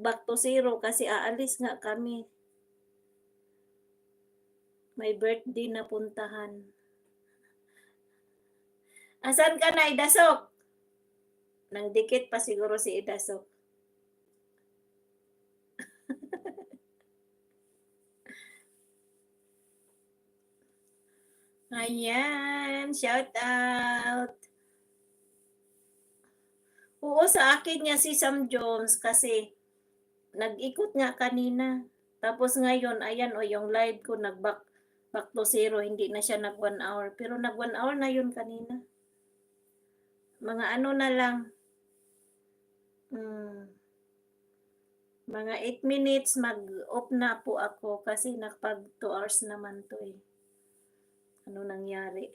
mag-back to zero kasi aalis nga kami. May birthday na puntahan. Asan ka na, Idasok? Nang dikit pa siguro si Idasok. Ayan, shout out. Oo, sa akin niya si Sam Jones kasi nag-ikot nga kanina. Tapos ngayon, ayan o, yung live ko back to zero, hindi na siya nag 1 hour. Pero nag 1 hour na yun kanina. Mga ano na lang, mga 8 minutes mag-off na po ako kasi nakapag 2 hours naman to eh. Ano nangyari?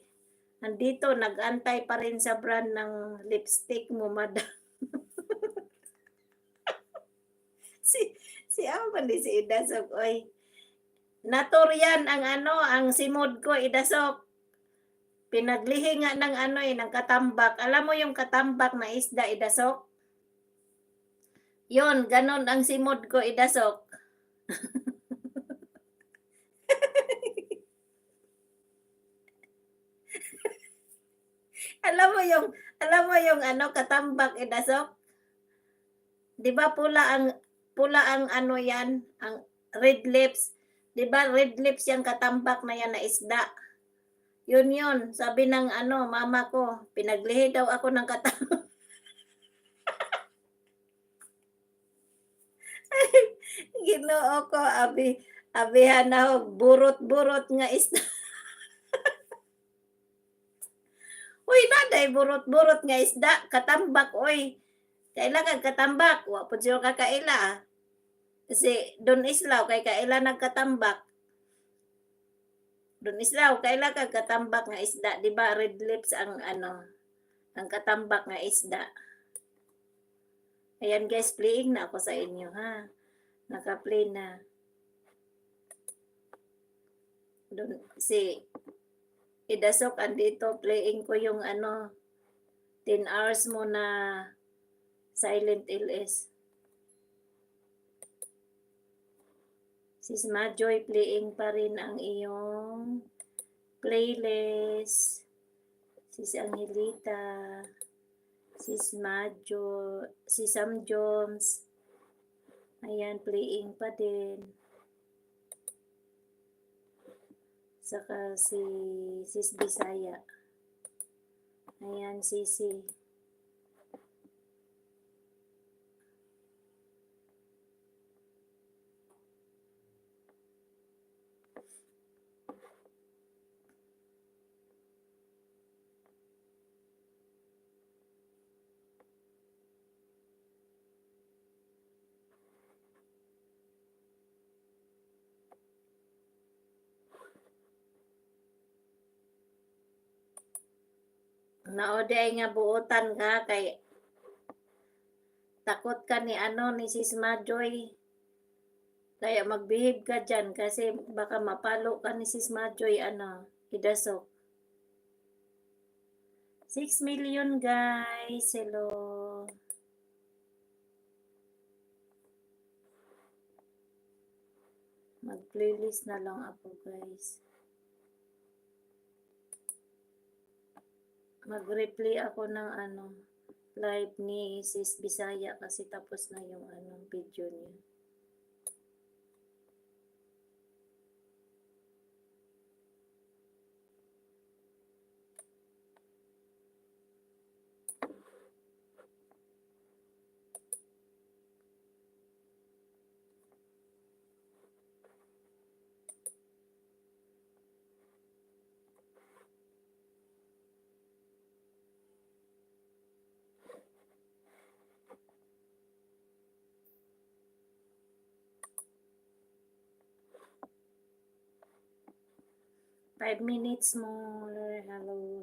Nandito, nag-antay pa rin sa brand ng lipstick mo, madam. si Aman di si Idasok, oy. Naturyan ang ano, ang simod ko, Idasok. Pinaglihi nga ng ano eh, ng katambak. Alam mo yung katambak na isda, Idasok? Yon, ganon ang simod ko, Idasok. alam mo yung ano, katambak, Idasok? 'Di ba pula ang ano yan, ang red lips. 'Di ba red lips yung katambak na yan na isda? Yun, sabi ng ano, mama ko, pinaglihi daw ako ng katambak. Ginoo ko, abihan na ho, burot-burot nga isda. Uy, naday, burot-burot nga isda, katambak, oy. Kailangan katambak, wa po siya kakaila. Kasi Don Islaw, kay kaila nagkatambak. Don Islaw, kaila kag katambak nga isda, di ba red lips ang ano, ang katambak nga isda. Ayan guys, playing na ako sa inyo ha. Naka-play na. Don, si Idasok andito, playing ko yung ano, 10 hours mo na silent LS. Sis Majoy, playing pa rin ang iyong playlist. Sis Angelita, Sis Majo, si Sam Jones. Ayan, playing pa din. Saka si Sis Bisaya. Ayan, Sisi. Naoday nga buotan ka kay takot ka ni ano ni Sis Majoy. Kaya magbehave ka dyan kasi baka mapalo ka ni Sis Majoy ano, Idasok. 6 million guys, hello. Mag-playlist na lang ako guys. Mag-replay ako ng ano, live ni Sis Bisaya kasi tapos na yung ano, video niya. Five minutes more. Hello.